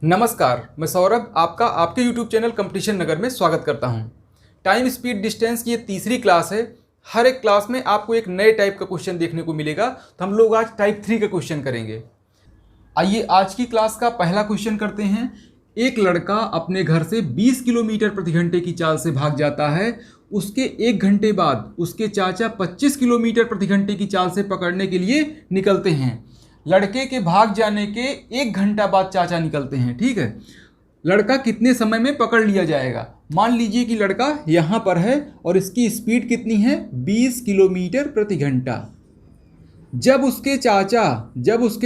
नमस्कार, मैं सौरभ आपका आपके YouTube चैनल कंपटीशन नगर में स्वागत करता हूं। टाइम स्पीड डिस्टेंस की ये तीसरी क्लास है। हर एक क्लास में आपको एक नए टाइप का क्वेश्चन देखने को मिलेगा। तो हम लोग आज टाइप 3 का क्वेश्चन करेंगे। आइए आज की क्लास का पहला क्वेश्चन करते हैं। एक लड़का अपने घर से 20 किलोमीटर प्रति घंटे की चाल से भाग जाता है। उसके एक घंटे बाद उसके चाचा 25 किलोमीटर प्रति घंटे की चाल से पकड़ने के लिए निकलते हैं। लड़के के भाग जाने के एक घंटा बाद चाचा निकलते हैं। ठीक है, लड़का कितने समय में पकड़ लिया जाएगा? मान लीजिए कि लड़का यहाँ पर है और इसकी स्पीड कितनी है? 20 किलोमीटर प्रति घंटा। जब उसके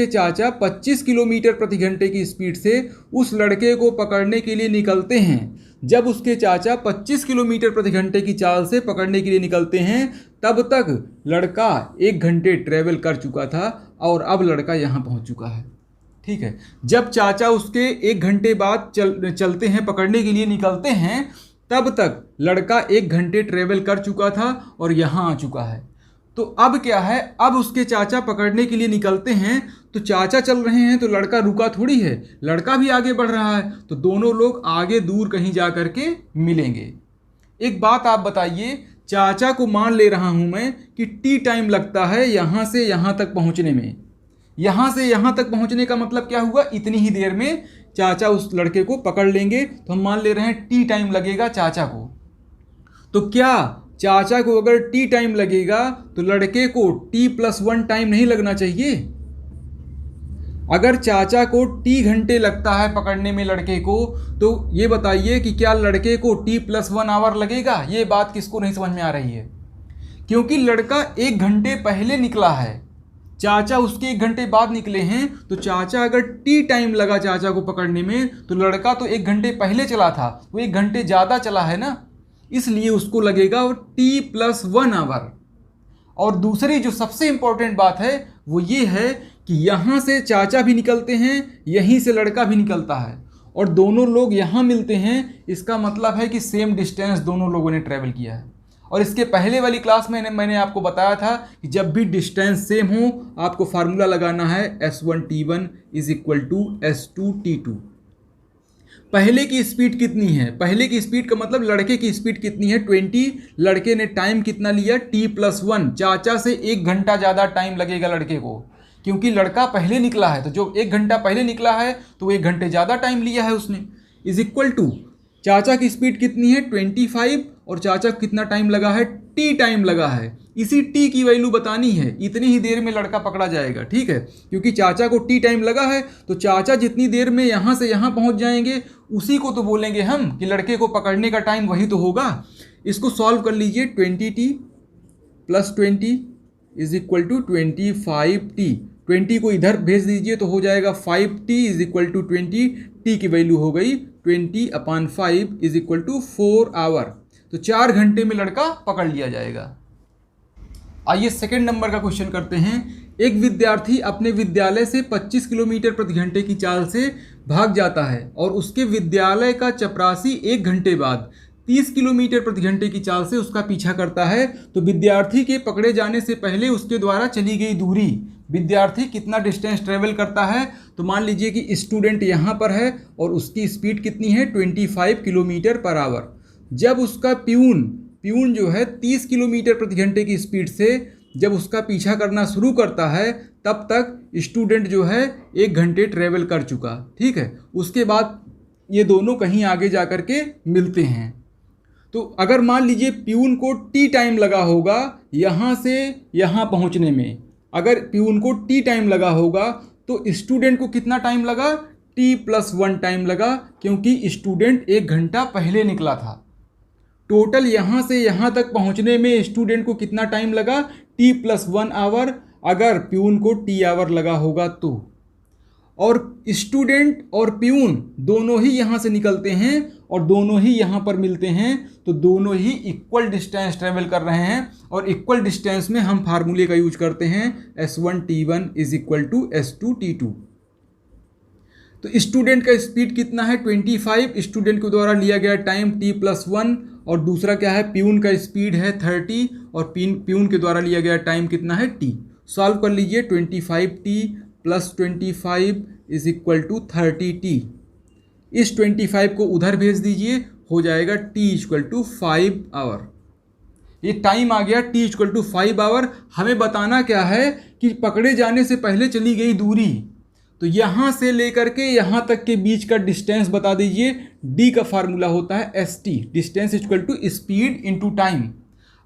चाचा 25 किलोमीटर प्रति घंटे की स्पीड से उस लड़के को पकड़ने के लिए निकलते हैं, जब उसके चाचा 25 किलोमीटर प्रति घंटे की चाल से पकड़ने के लिए निकलते हैं, तब तक लड़का एक घंटे ट्रेवल कर चुका था और अब लड़का यहाँ पहुँच चुका है। ठीक है, जब चाचा उसके एक घंटे बाद चलते हैं, पकड़ने के लिए निकलते हैं, तब तक लड़का एक घंटे ट्रेवल कर चुका था और यहाँ आ चुका है। तो अब क्या है, अब उसके चाचा पकड़ने के लिए निकलते हैं तो चाचा चल रहे हैं तो लड़का रुका थोड़ी है, लड़का भी आगे बढ़ रहा है। तो दोनों लोग आगे दूर कहीं जा कर के मिलेंगे। एक बात आप बताइए, चाचा को मान ले रहा हूं मैं कि टी टाइम लगता है यहाँ से यहाँ तक पहुँचने में। यहाँ से यहाँ तक पहुँचने का मतलब क्या हुआ? इतनी ही देर में चाचा उस लड़के को पकड़ लेंगे। तो हम मान ले रहे हैं टी टाइम लगेगा चाचा को। तो क्या चाचा को अगर टी टाइम लगेगा तो लड़के को t+1 टाइम नहीं लगना चाहिए? अगर चाचा को टी घंटे लगता है पकड़ने में लड़के को, तो ये बताइए कि क्या लड़के को t+1 आवर लगेगा? ये बात किसको नहीं समझ में आ रही है? क्योंकि लड़का एक घंटे पहले निकला है, चाचा उसके एक घंटे बाद निकले हैं। तो चाचा अगर टी टाइम लगा चाचा को पकड़ने में, तो लड़का तो एक घंटे पहले चला था, वो एक घंटे ज़्यादा चला है ना, इसलिए उसको लगेगा वो t+1 आवर। और दूसरी जो सबसे इंपॉर्टेंट बात है वो ये है कि यहाँ से चाचा भी निकलते हैं, यहीं से लड़का भी निकलता है और दोनों लोग यहाँ मिलते हैं। इसका मतलब है कि सेम डिस्टेंस दोनों लोगों ने ट्रैवल किया है। और इसके पहले वाली क्लास में मैंने आपको बताया था कि जब भी डिस्टेंस सेम हो आपको फार्मूला लगाना है S1T1 = S2T2। पहले की स्पीड कितनी है? पहले की स्पीड का मतलब लड़के की स्पीड कितनी है? 20। लड़के ने टाइम कितना लिया? t+1। चाचा से एक घंटा ज़्यादा टाइम लगेगा लड़के को, क्योंकि लड़का पहले निकला है। तो जो एक घंटा पहले निकला है तो वो एक घंटे ज़्यादा टाइम लिया है उसने। = चाचा की स्पीड कितनी है? 25 और चाचा कितना टाइम लगा है? टी टाइम लगा है। इसी टी की वैल्यू बतानी है, इतनी ही देर में लड़का पकड़ा जाएगा। ठीक है, क्योंकि चाचा को टी टाइम लगा है तो चाचा जितनी देर में यहाँ से यहाँ पहुँच जाएंगे उसी को तो बोलेंगे हम कि लड़के को पकड़ने का टाइम वही तो होगा। इसको सॉल्व कर लीजिए। 20t + 20 = 25t। 20 को इधर भेज दीजिए तो हो जाएगा 5t = 20। टी की वैल्यू हो गई 20/5 = 4 आवर। तो 4 घंटे में लड़का पकड़ लिया जाएगा। आइए सेकंड नंबर का क्वेश्चन करते हैं। एक विद्यार्थी अपने विद्यालय से 25 किलोमीटर प्रति घंटे की चाल से भाग जाता है और उसके विद्यालय का चपरासी एक घंटे बाद 30 किलोमीटर प्रति घंटे की चाल से उसका पीछा करता है। तो विद्यार्थी के पकड़े जाने से पहले उसके द्वारा चली गई दूरी, विद्यार्थी कितना डिस्टेंस ट्रेवल करता है? तो मान लीजिए कि स्टूडेंट यहाँ पर है और उसकी स्पीड कितनी है? 25 किलोमीटर पर आवर। जब उसका प्यून जो है 30 किलोमीटर प्रति घंटे की स्पीड से जब उसका पीछा करना शुरू करता है, तब तक स्टूडेंट जो है एक घंटे ट्रेवल कर चुका। ठीक है, उसके बाद ये दोनों कहीं आगे जा कर के मिलते हैं। तो अगर मान लीजिए प्यून को टी टाइम लगा होगा यहाँ से यहाँ पहुँचने में, अगर प्यून को टी टाइम लगा होगा तो स्टूडेंट को कितना टाइम लगा? t+1 टाइम लगा, क्योंकि स्टूडेंट एक घंटा पहले निकला था। टोटल यहाँ से यहाँ तक पहुँचने में स्टूडेंट को कितना टाइम लगा? t+1 our. अगर प्यून को टी आवर लगा होगा तो, और स्टूडेंट और प्यून दोनों ही यहाँ से निकलते हैं और दोनों ही यहाँ पर मिलते हैं, तो दोनों ही इक्वल डिस्टेंस ट्रेवल कर रहे हैं। और इक्वल डिस्टेंस में हम फार्मूले का यूज करते हैं S1T1 = S2T2। तो स्टूडेंट का स्पीड कितना है? 25। स्टूडेंट के द्वारा लिया गया टाइम t+1 और दूसरा क्या है? प्यून का स्पीड है 30 और प्यून के द्वारा लिया गया टाइम कितना है? t। सॉल्व कर लीजिए। 25t + 25 = 30t। इस 25 को उधर भेज दीजिए, हो जाएगा t इक्वल टू 5 आवर। ये टाइम आ गया t इक्वल टू 5 आवर। हमें बताना क्या है कि पकड़े जाने से पहले चली गई दूरी, तो यहाँ से लेकर के यहाँ तक के बीच का डिस्टेंस बता दीजिए। d का फार्मूला होता है st, distance equal to speed into time.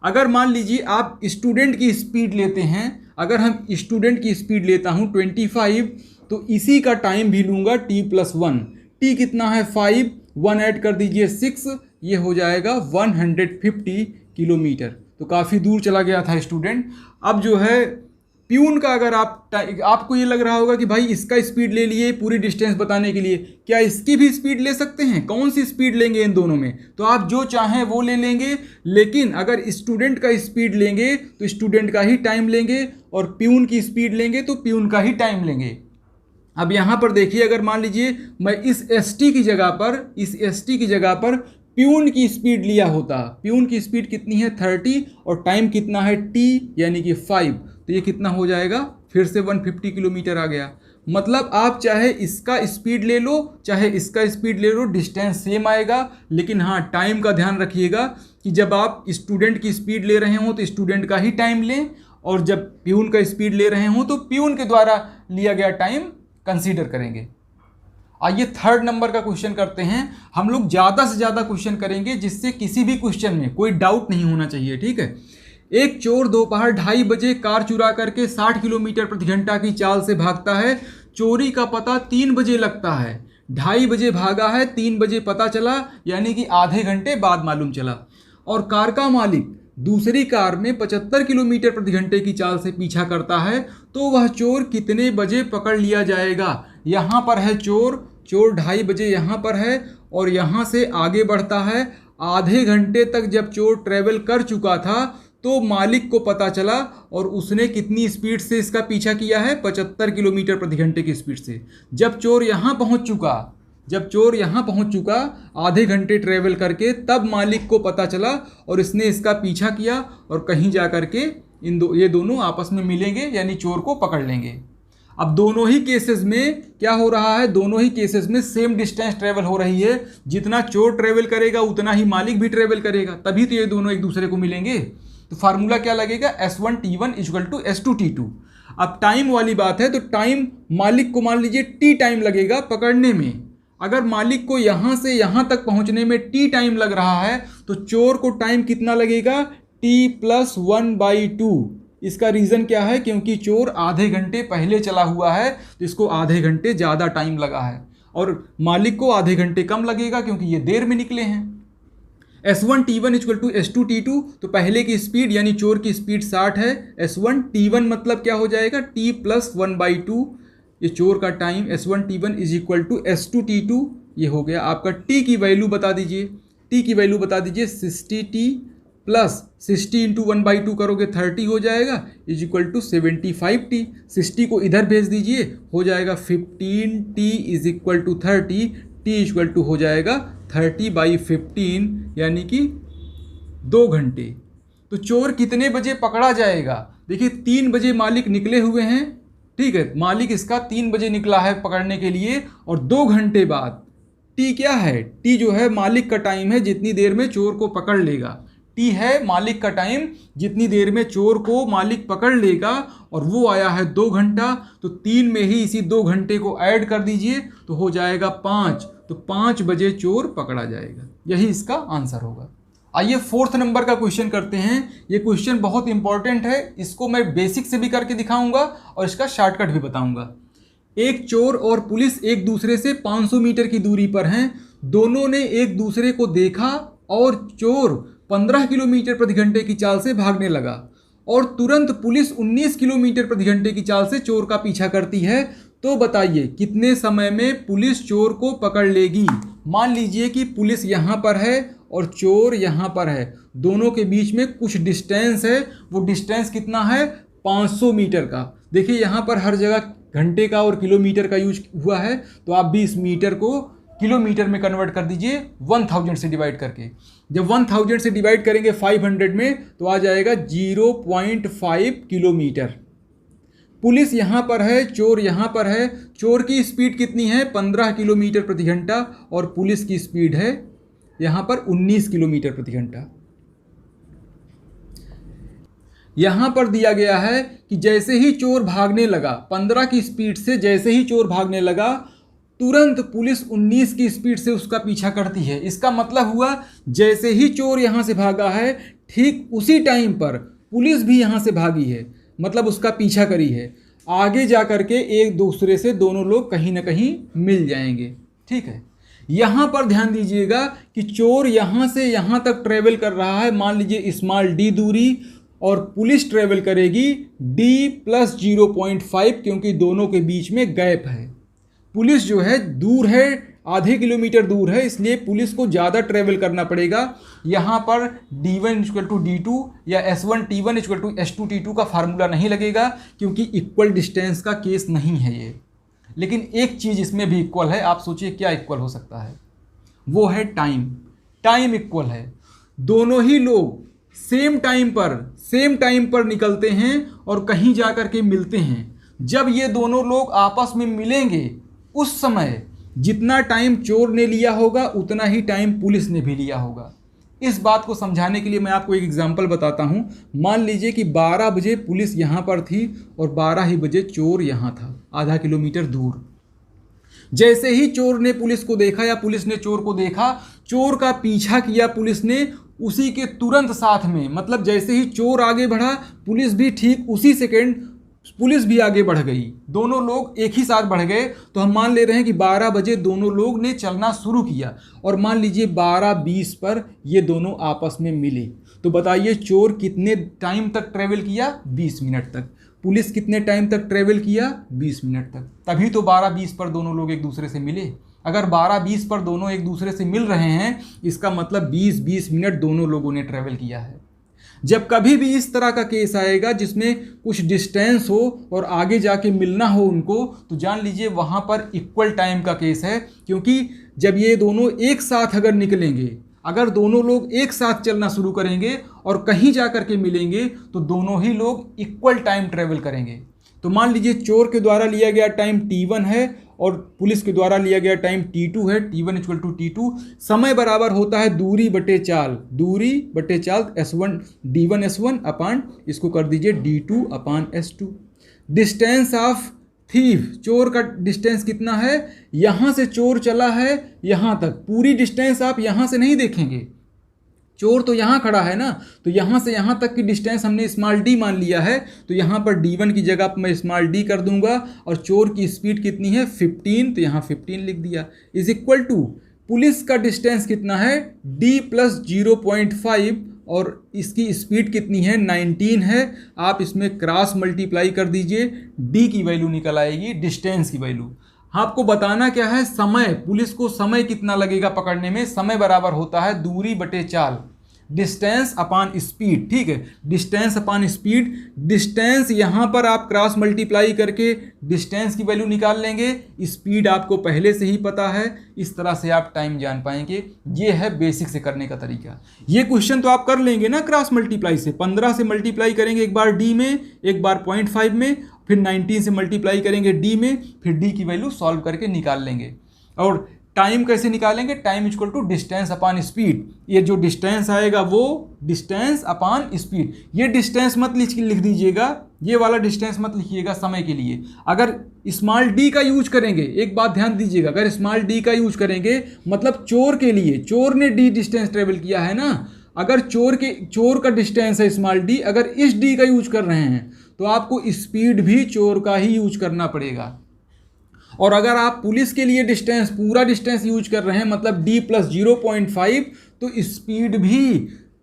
अगर मान लीजिए आप स्टूडेंट की स्पीड लेते हैं, अगर हम स्टूडेंट की स्पीड लेता हूँ 25, तो इसी का टाइम भी लूँगा t+1। t कितना है 5, 1 ऐड कर दीजिए 6, ये हो जाएगा 150 किलोमीटर। तो काफ़ी दूर चला गया था स्टूडेंट। अब जो है प्यून का, अगर आपको ये लग रहा होगा कि भाई इसका स्पीड ले लिए पूरी डिस्टेंस बताने के लिए, क्या इसकी भी स्पीड ले सकते हैं? कौन सी स्पीड लेंगे इन दोनों में? तो आप जो चाहें वो ले लेंगे, लेकिन अगर स्टूडेंट का स्पीड लेंगे तो स्टूडेंट का ही टाइम लेंगे, और प्यून की स्पीड लेंगे तो प्यून का ही टाइम लेंगे। अब यहाँ पर देखिए, अगर मान लीजिए मैं इस st की जगह पर प्यून की स्पीड लिया होता, प्यून की स्पीड कितनी है 30 और टाइम कितना है t यानी कि 5, तो ये कितना हो जाएगा, फिर से 150 किलोमीटर आ गया। मतलब आप चाहे इसका स्पीड ले लो चाहे इसका स्पीड ले लो, डिस्टेंस सेम आएगा। लेकिन हाँ, टाइम का ध्यान रखिएगा कि जब आप स्टूडेंट की स्पीड ले रहे हो तो स्टूडेंट का ही टाइम लें, और जब प्यून का स्पीड ले रहे हो तो प्यून के द्वारा लिया गया टाइम कंसीडर करेंगे। आइए थर्ड नंबर का क्वेश्चन करते हैं। हम लोग ज़्यादा से ज़्यादा क्वेश्चन करेंगे जिससे किसी भी क्वेश्चन में कोई डाउट नहीं होना चाहिए, ठीक है। एक चोर दोपहर 2:30 बजे कार चुरा करके 60 किलोमीटर प्रति घंटा की चाल से भागता है। चोरी का पता 3 बजे लगता है, 2:30 बजे भागा है, 3 बजे पता चला, यानी कि आधे घंटे बाद मालूम चला। और कार का मालिक दूसरी कार में 75 किलोमीटर प्रति घंटे की चाल से पीछा करता है, तो वह चोर कितने बजे पकड़ लिया जाएगा? यहाँ पर है चोर 2:30 बजे यहाँ पर है, और यहाँ से आगे बढ़ता है। आधे घंटे तक जब चोर ट्रेवल कर चुका था तो मालिक को पता चला, और उसने कितनी स्पीड से इसका पीछा किया है? 75 किलोमीटर प्रति घंटे की स्पीड से। जब चोर यहाँ पहुँच चुका आधे घंटे ट्रेवल करके, तब मालिक को पता चला और इसने इसका पीछा किया, और कहीं जा कर के ये दोनों आपस में मिलेंगे, यानी चोर को पकड़ लेंगे। अब दोनों ही केसेस में क्या हो रहा है? दोनों ही केसेस में सेम डिस्टेंस ट्रेवल हो रही है। जितना चोर ट्रेवल करेगा उतना ही मालिक भी ट्रेवल करेगा, तभी तो ये दोनों एक दूसरे को मिलेंगे। तो फार्मूला क्या लगेगा? S1T1 equal to S2T2। अब टाइम वाली बात है, तो टाइम मालिक को मान लीजिए T टाइम लगेगा पकड़ने में। अगर मालिक को यहाँ से यहाँ तक पहुँचने में T टाइम लग रहा है, तो चोर को टाइम कितना लगेगा? T+1/2। इसका रीज़न क्या है? क्योंकि चोर आधे घंटे पहले चला हुआ है, तो इसको आधे घंटे ज़्यादा टाइम लगा है, और मालिक को आधे घंटे कम लगेगा क्योंकि ये देर में निकले हैं। S1T1 इक्वल टू S2T2, तो पहले की स्पीड यानी चोर की स्पीड 60 है। S1T1 मतलब क्या हो जाएगा? T+1/2। ये चोर का time S1T1 is equal to S2T2। ये हो गया आपका। T की वैल्यू बता दीजिए, 60T प्लस 60 इंटू 1/2 करोगे 30 हो जाएगा, इज इक्वल टू 75T। 60 को इधर भेज दीजिए, हो जाएगा 15T is equal to 30। T equal to हो जाएगा 30/15, यानी कि 2 घंटे। तो चोर कितने बजे पकड़ा जाएगा? देखिए 3 बजे मालिक निकले हुए हैं, ठीक है, मालिक इसका 3 बजे निकला है पकड़ने के लिए, और 2 घंटे बाद। T क्या है? T जो है मालिक का टाइम है, जितनी देर में चोर को पकड़ लेगा। T है मालिक का टाइम, जितनी देर में चोर को मालिक पकड़ लेगा, और वो आया है 2 घंटा। तो 3 में ही इसी 2 घंटे को ऐड कर दीजिए, तो हो जाएगा 5। तो 5 बजे चोर पकड़ा जाएगा। यही इसका आंसर होगा। आइए फोर्थ नंबर का क्वेश्चन करते हैं। ये क्वेश्चन बहुत इंपॉर्टेंट है, इसको मैं बेसिक से भी करके दिखाऊंगा और इसका शॉर्टकट भी बताऊंगा। एक चोर और पुलिस एक दूसरे से 500 मीटर की दूरी पर हैं। दोनों ने एक दूसरे को देखा, और चोर 15 किलोमीटर प्रति घंटे की चाल से भागने लगा, और तुरंत पुलिस 19 किलोमीटर प्रति घंटे की चाल से चोर का पीछा करती है। तो बताइए कितने समय में पुलिस चोर को पकड़ लेगी? मान लीजिए कि पुलिस यहाँ पर है और चोर यहाँ पर है, दोनों के बीच में कुछ डिस्टेंस है। वो डिस्टेंस कितना है? 500 मीटर का। देखिए यहाँ पर हर जगह घंटे का और किलोमीटर का यूज हुआ है, तो आप भी इस मीटर को किलोमीटर में कन्वर्ट कर दीजिए 1000 से डिवाइड करके। जब 1000 से डिवाइड करेंगे 500 में, तो आ जाएगा 0.5 किलोमीटर। पुलिस यहाँ पर है, चोर यहाँ पर है। चोर की स्पीड कितनी है? 15 किलोमीटर प्रति घंटा और पुलिस की स्पीड है यहाँ पर 19 किलोमीटर प्रति घंटा। यहाँ पर दिया गया है कि जैसे ही चोर भागने लगा, 15 की स्पीड से जैसे ही चोर भागने लगा, तुरंत पुलिस 19 की स्पीड से उसका पीछा करती है। इसका मतलब हुआ जैसे ही चोर यहाँ से भागा है, ठीक उसी टाइम पर पुलिस भी यहाँ से भागी है, मतलब उसका पीछा करी है। आगे जा कर के एक दूसरे से दोनों लोग कहीं ना कहीं मिल जाएंगे। ठीक है, यहाँ पर ध्यान दीजिएगा कि चोर यहाँ से यहाँ तक ट्रेवल कर रहा है, मान लीजिए स्मॉल डी दूरी, और पुलिस ट्रेवल करेगी डी प्लस 0.5, क्योंकि दोनों के बीच में गैप है। पुलिस जो है दूर है, आधे किलोमीटर दूर है, इसलिए पुलिस को ज़्यादा ट्रेवल करना पड़ेगा। यहाँ पर D1 = D2 या S1T1 = S2T2 का फार्मूला नहीं लगेगा, क्योंकि इक्वल डिस्टेंस का केस नहीं है ये। लेकिन एक चीज़ इसमें भी इक्वल है। आप सोचिए क्या इक्वल हो सकता है? वो है टाइम। टाइम इक्वल है। दोनों ही लोग सेम टाइम पर निकलते हैं और कहीं जा कर के मिलते हैं। जब ये दोनों लोग आपस में मिलेंगे, उस समय जितना टाइम चोर ने लिया होगा उतना ही टाइम पुलिस ने भी लिया होगा। इस बात को समझाने के लिए मैं आपको एक एग्जांपल बताता हूं। मान लीजिए कि 12 बजे पुलिस यहाँ पर थी और 12 ही बजे चोर यहाँ था, आधा किलोमीटर दूर। जैसे ही चोर ने पुलिस को देखा या पुलिस ने चोर को देखा, चोर का पीछा किया पुलिस ने, उसी के तुरंत साथ में, मतलब जैसे ही चोर आगे बढ़ा, पुलिस भी ठीक उसी सेकेंड पुलिस भी आगे बढ़ गई। दोनों लोग एक ही साथ बढ़ गए। तो हम मान ले रहे हैं कि 12 बजे दोनों लोग ने चलना शुरू किया और मान लीजिए 12:20 पर ये दोनों आपस में मिले। तो बताइए चोर कितने टाइम तक ट्रेवल किया? 20 मिनट तक। पुलिस कितने टाइम तक ट्रेवल किया? 20 मिनट तक। तभी तो 12:20 पर दोनों लोग एक दूसरे से मिले। अगर 12:20 पर दोनों एक दूसरे से मिल रहे हैं, इसका मतलब 20-20 मिनट दोनों लोगों ने ट्रेवल किया है। जब कभी भी इस तरह का केस आएगा जिसमें कुछ डिस्टेंस हो और आगे जाके मिलना हो उनको, तो जान लीजिए वहाँ पर इक्वल टाइम का केस है। क्योंकि जब ये दोनों एक साथ अगर निकलेंगे, अगर दोनों लोग एक साथ चलना शुरू करेंगे और कहीं जा कर के मिलेंगे, तो दोनों ही लोग इक्वल टाइम ट्रेवल करेंगे। तो मान लीजिए चोर के द्वारा लिया गया टाइम T1 है और पुलिस के द्वारा लिया गया टाइम T2 है। T1 = T2। समय बराबर होता है दूरी बटे चाल S1 D1 S1 अपान, इसको कर दीजिए D2 upon S2। Distance of thief, चोर का डिस्टेंस कितना है? यहाँ से चोर चला है यहाँ तक, पूरी डिस्टेंस आप यहाँ से नहीं देखेंगे। चोर तो यहाँ खड़ा है ना, तो यहाँ से यहाँ तक की डिस्टेंस हमने स्मॉल d मान लिया है। तो यहाँ पर D1 की जगह पर मैं स्मॉल d कर दूंगा और चोर की स्पीड कितनी है? 15, तो यहाँ 15 लिख दिया। इज इक्वल टू पुलिस का डिस्टेंस कितना है? d + 0.5 और इसकी स्पीड कितनी है? 19 है। आप इसमें क्रॉस मल्टीप्लाई कर दीजिए, d की वैल्यू निकल आएगी, डिस्टेंस की वैल्यू। आपको बताना क्या है? समय। पुलिस को समय कितना लगेगा पकड़ने में? समय बराबर होता है दूरी बटे चाल, डिस्टेंस अपान स्पीड। ठीक है, डिस्टेंस अपान स्पीड। डिस्टेंस यहाँ पर आप क्रॉस मल्टीप्लाई करके डिस्टेंस की वैल्यू निकाल लेंगे। स्पीड आपको पहले से ही पता है, इस तरह से आप टाइम जान पाएंगे। ये है बेसिक से करने का तरीका। ये क्वेश्चन तो आप कर लेंगे ना क्रॉस मल्टीप्लाई से। 15 से मल्टीप्लाई करेंगे एक बार d में, एक बार 0.5 में, फिर 19 से मल्टीप्लाई करेंगे d में, फिर d की वैल्यू सॉल्व करके निकाल लेंगे। और टाइम कैसे निकालेंगे? Time equal to distance upon speed. ये जो डिस्टेंस आएगा वो डिस्टेंस अपान स्पीड। ये डिस्टेंस मत लिख दीजिएगा, ये वाला डिस्टेंस मत लिखिएगा समय के लिए। अगर स्मॉल d का यूज करेंगे, एक बात ध्यान दीजिएगा, अगर स्मॉल d का यूज करेंगे मतलब चोर के लिए, चोर ने d डिस्टेंस ट्रेवल किया है ना, अगर चोर का डिस्टेंस है स्मॉल d, अगर इस d का यूज कर रहे हैं तो आपको स्पीड भी चोर का ही यूज करना पड़ेगा। और अगर आप पुलिस के लिए डिस्टेंस, पूरा डिस्टेंस यूज कर रहे हैं मतलब d + 0.5, तो स्पीड भी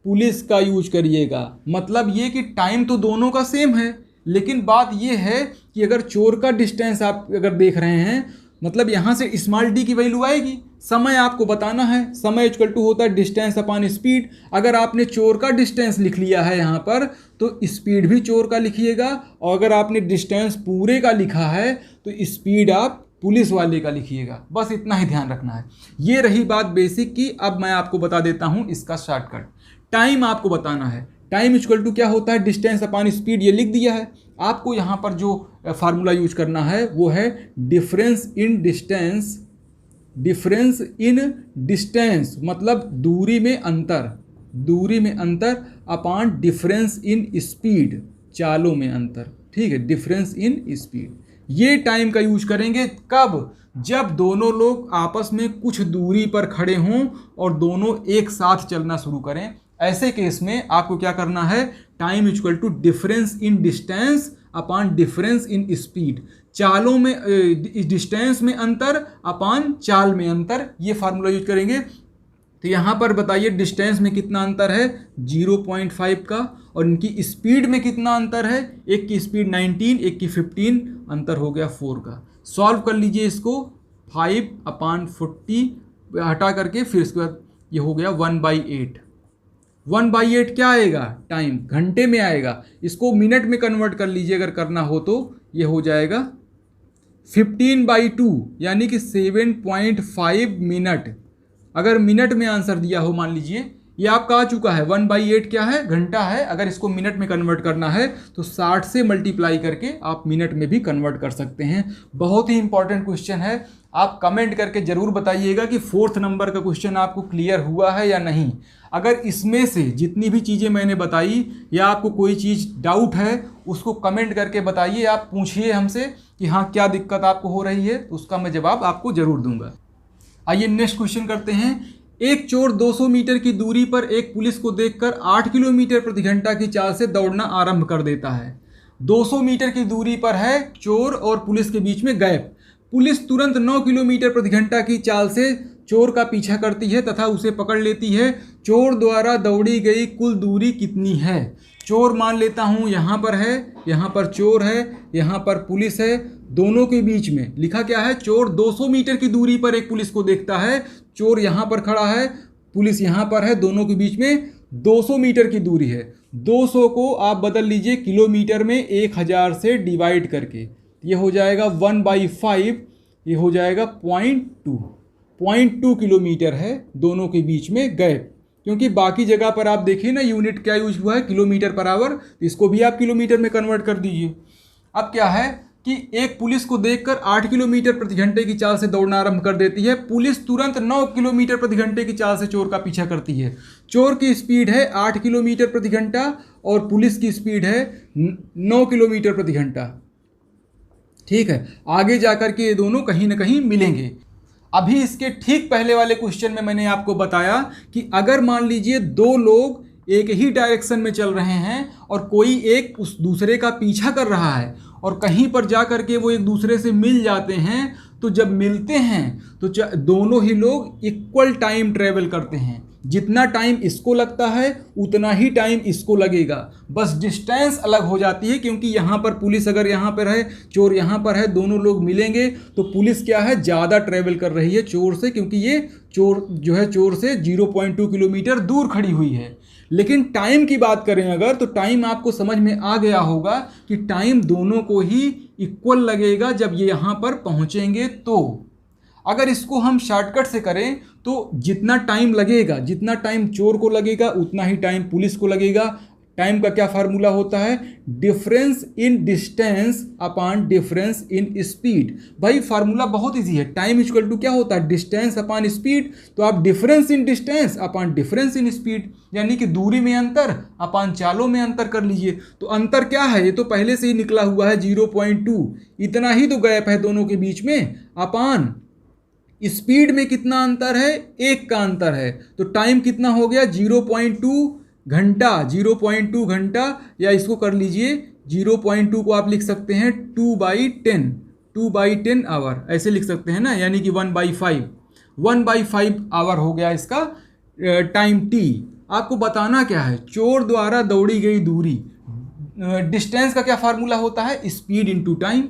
पुलिस का यूज करिएगा। मतलब ये कि टाइम तो दोनों का सेम है, लेकिन बात ये है कि अगर चोर का डिस्टेंस आप अगर देख रहे हैं, मतलब यहाँ से स्मॉल d की वैल्यू आएगी। समय आपको बताना है, समय इक्वल टू होता है डिस्टेंस अपान स्पीड। अगर आपने चोर का डिस्टेंस लिख लिया है यहाँ पर, तो स्पीड भी चोर का लिखिएगा, और अगर आपने डिस्टेंस पूरे का लिखा है तो स्पीड आप पुलिस वाले का लिखिएगा। बस इतना ही ध्यान रखना है। ये रही बात बेसिक की। अब मैं आपको बता देता हूँ इसका शॉर्टकट। टाइम आपको बताना है। टाइम इक्वल टू क्या होता है, डिस्टेंस अपॉन स्पीड, ये लिख दिया है। आपको यहाँ पर जो फार्मूला यूज करना है वो है difference in distance, difference in distance मतलब दूरी में अंतर, दूरी में अंतर अपॉन डिफरेंस इन स्पीड, चालों में अंतर, ठीक है, डिफरेंस इन स्पीड। ये टाइम का यूज करेंगे कब, जब दोनों लोग आपस में कुछ दूरी पर खड़े हों और दोनों एक साथ चलना शुरू करें। ऐसे केस में आपको क्या करना है, time equal to difference in distance upon difference in speed, चालों में डिस्टेंस में अंतर अपॉन चाल में अंतर, ये फार्मूला यूज करेंगे। तो यहाँ पर बताइए डिस्टेंस में कितना अंतर है 0.5 का, और इनकी स्पीड में कितना अंतर है, एक की स्पीड 19, एक की 15, अंतर हो गया 4 का। सॉल्व कर लीजिए इसको, 5/40 हटा करके, फिर इसके बाद ये हो गया 1/8। 1/8 क्या आएगा, टाइम, घंटे में आएगा। इसको मिनट में कन्वर्ट कर लीजिए अगर करना हो तो, ये हो जाएगा 15/2 यानी कि 7.5 मिनट। अगर मिनट में आंसर दिया हो, मान लीजिए ये आपका आ चुका है, 1/8 क्या है, घंटा है। अगर इसको मिनट में कन्वर्ट करना है तो 60 से मल्टीप्लाई करके आप मिनट में भी कन्वर्ट कर सकते हैं। बहुत ही इंपॉर्टेंट क्वेश्चन है। आप कमेंट करके ज़रूर बताइएगा कि 4th नंबर का क्वेश्चन आपको क्लियर हुआ है या नहीं। अगर इसमें से जितनी भी चीज़ें मैंने बताई या आपको कोई चीज़ डाउट है उसको कमेंट करके बताइए, आप पूछिए हमसे कि हाँ क्या दिक्कत आपको हो रही है, तो उसका मैं जवाब आपको ज़रूर दूंगा। आइए नेक्स्ट क्वेश्चन करते हैं। एक चोर 200 मीटर की दूरी पर एक पुलिस को देखकर 8 किलोमीटर प्रति घंटा की चाल से दौड़ना आरंभ कर देता है। 200 मीटर की दूरी पर है चोर और पुलिस के बीच में गैप। पुलिस तुरंत 9 किलोमीटर प्रति घंटा की चाल से चोर का पीछा करती है तथा उसे पकड़ लेती है। चोर द्वारा दौड़ी गई कुल दूरी कितनी है? चोर मान लेता हूँ यहाँ पर है, यहाँ पर चोर है, यहाँ पर पुलिस है, दोनों के बीच में लिखा क्या है, चोर 200 मीटर की दूरी पर एक पुलिस को देखता है। चोर यहाँ पर खड़ा है, पुलिस यहाँ पर है, दोनों के बीच में 200 मीटर की दूरी है। 200 को आप बदल लीजिए किलोमीटर में 1000 से डिवाइड करके, ये हो जाएगा 1/5, ये हो जाएगा 0.2 किलोमीटर है दोनों के बीच में गैप। क्योंकि बाकी जगह पर आप देखिए ना यूनिट क्या यूज हुआ है, किलोमीटर पर आवर, इसको भी आप किलोमीटर में कन्वर्ट कर दीजिए। अब क्या है कि एक पुलिस को देखकर 8 किलोमीटर प्रति घंटे की चाल से दौड़ना आरंभ कर देती है। पुलिस तुरंत 9 किलोमीटर प्रति घंटे की चाल से चोर का पीछा करती है। चोर की स्पीड है 8 किलोमीटर प्रति घंटा और पुलिस की स्पीड है 9 किलोमीटर प्रति घंटा। ठीक है, आगे जाकर के ये दोनों कहीं ना कहीं मिलेंगे। अभी इसके ठीक पहले वाले क्वेश्चन में मैंने आपको बताया कि अगर मान लीजिए दो लोग एक ही डायरेक्शन में चल रहे हैं और कोई एक उस दूसरे का पीछा कर रहा है और कहीं पर जा कर के वो एक दूसरे से मिल जाते हैं, तो जब मिलते हैं तो दोनों ही लोग इक्वल टाइम ट्रेवल करते हैं। जितना टाइम इसको लगता है उतना ही टाइम इसको लगेगा, बस डिस्टेंस अलग हो जाती है। क्योंकि यहाँ पर पुलिस अगर यहाँ पर है, चोर यहाँ पर है, दोनों लोग मिलेंगे तो पुलिस क्या है, ज़्यादा ट्रेवल कर रही है चोर से, क्योंकि ये चोर जो है चोर से 0.2 किलोमीटर दूर खड़ी हुई है। लेकिन टाइम की बात करें अगर, तो टाइम आपको समझ में आ गया होगा कि टाइम दोनों को ही इक्वल लगेगा जब ये यहाँ पर पहुँचेंगे। तो अगर इसको हम शॉर्टकट से करें तो जितना टाइम लगेगा, जितना टाइम चोर को लगेगा उतना ही टाइम पुलिस को लगेगा। टाइम का क्या फार्मूला होता है, difference in distance upon difference in speed. भाई फार्मूला बहुत इजी है। टाइम इक्वल टू क्या होता है, डिस्टेंस अपॉन स्पीड। तो आप difference in distance upon difference in speed, यानी कि दूरी में अंतर अपॉन चालों में अंतर कर लीजिए। तो अंतर क्या है, ये तो पहले से ही निकला हुआ है 0.2, इतना ही तो गैप है दोनों के बीच में। अपॉन स्पीड में कितना अंतर है, 1 का अंतर है। तो टाइम कितना हो गया, 0.2 घंटा, 0.2 घंटा, या इसको कर लीजिए 0.2 को आप लिख सकते हैं 2/10 आवर, ऐसे लिख सकते हैं ना, यानी कि 1/5 आवर हो गया इसका टाइम टी। आपको बताना क्या है, चोर द्वारा दौड़ी गई दूरी। डिस्टेंस का क्या फार्मूला होता है, speed into time,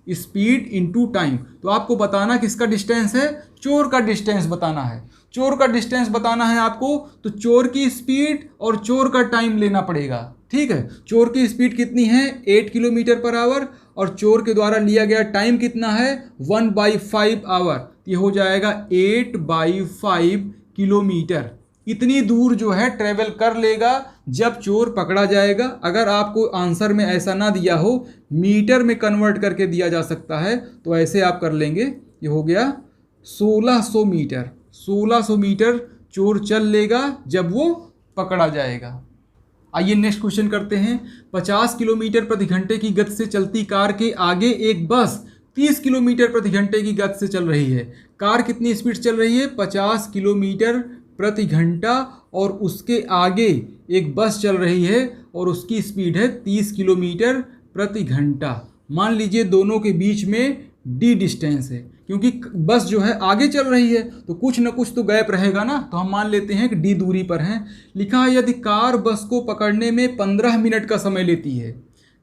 speed into time. तो आपको बताना किसका डिस्टेंस है, चोर का डिस्टेंस बताना है। चोर का डिस्टेंस बताना है आपको, तो चोर की स्पीड और चोर का टाइम लेना पड़ेगा। ठीक है, चोर की स्पीड कितनी है, 8 किलोमीटर पर आवर, और चोर के द्वारा लिया गया टाइम कितना है, 1/5 आवर। ये हो जाएगा 8/5 किलोमीटर। इतनी दूर जो है ट्रेवल कर लेगा जब चोर पकड़ा जाएगा। अगर आपको आंसर में ऐसा ना दिया हो, मीटर में कन्वर्ट करके दिया जा सकता है, तो ऐसे आप कर लेंगे। ये हो गया 1600 मीटर। 1600 मीटर चोर चल लेगा जब वो पकड़ा जाएगा। आइए नेक्स्ट क्वेश्चन करते हैं। 50 किलोमीटर प्रति घंटे की गति से चलती कार के आगे एक बस 30 किलोमीटर प्रति घंटे की गति से चल रही है। कार कितनी स्पीड चल रही है? 50 किलोमीटर प्रति घंटा, और उसके आगे एक बस चल रही है और उसकी स्पीड है 30 किलोमीटर प्रति घंटा। मान लीजिए दोनों के बीच में डी डिस्टेंस है, क्योंकि बस जो है आगे चल रही है तो कुछ ना कुछ तो गैप रहेगा ना, तो हम मान लेते हैं कि डी दूरी पर हैं। लिखा है यदि कार बस को पकड़ने में 15 मिनट का समय लेती है।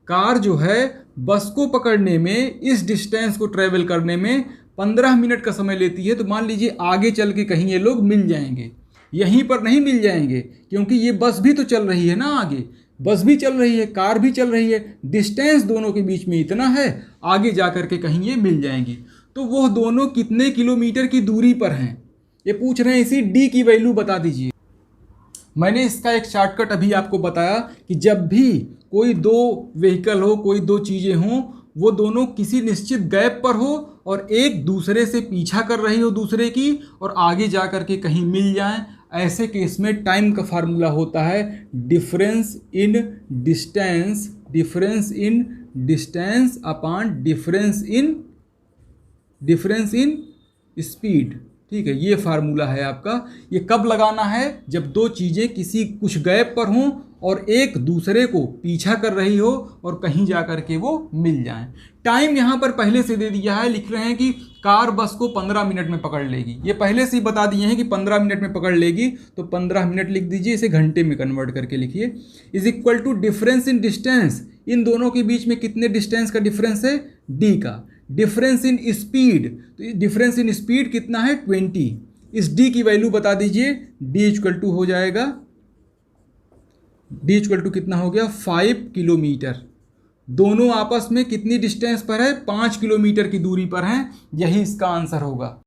कार जो है बस को पकड़ने में, इस डिस्टेंस को ट्रेवल करने में 15 मिनट का समय लेती है, तो मान लीजिए आगे चल के कहीं ये लोग मिल जाएंगे। यहीं पर नहीं मिल जाएंगे, क्योंकि ये बस भी तो चल रही है ना, आगे बस भी चल रही है, कार भी चल रही है, डिस्टेंस दोनों के बीच में इतना है, आगे जा कर के कहीं ये मिल जाएंगी। तो वो दोनों कितने किलोमीटर की दूरी पर हैं, ये पूछ रहे हैं। इसी डी की वैल्यू बता दीजिए। मैंने इसका एक शॉर्टकट अभी आपको बताया कि जब भी कोई दो व्हीकल हो, कोई दो चीज़ें हों, वो दोनों किसी निश्चित गैप पर हो और एक दूसरे से पीछा कर रही हो दूसरे की, और आगे जा कर के कहीं मिल जाएं, ऐसे केस में टाइम का फार्मूला होता है difference in distance, difference in distance upon difference in speed. ठीक है, ये फार्मूला है आपका। ये कब लगाना है? जब दो चीज़ें किसी कुछ गैप पर हों और एक दूसरे को पीछा कर रही हो और कहीं जा कर के वो मिल जाएं। टाइम यहाँ पर पहले से दे दिया है, लिख रहे हैं कि कार बस को 15 मिनट में पकड़ लेगी। ये पहले से ही बता दिए हैं कि 15 मिनट में पकड़ लेगी, तो 15 मिनट लिख दीजिए, इसे घंटे में कन्वर्ट करके लिखिए। Is equal to difference in distance, इन दोनों के बीच में कितने डिस्टेंस का डिफरेंस है? डी का। डिफरेंस इन स्पीड, तो डिफरेंस इन स्पीड कितना है? 20। इस डी की वैल्यू बता दीजिए। डी इक्वल टू हो जाएगा, डी इक्वल टू कितना हो गया? 5 किलोमीटर। दोनों आपस में कितनी डिस्टेंस पर है? 5 किलोमीटर की दूरी पर हैं। यही इसका आंसर होगा।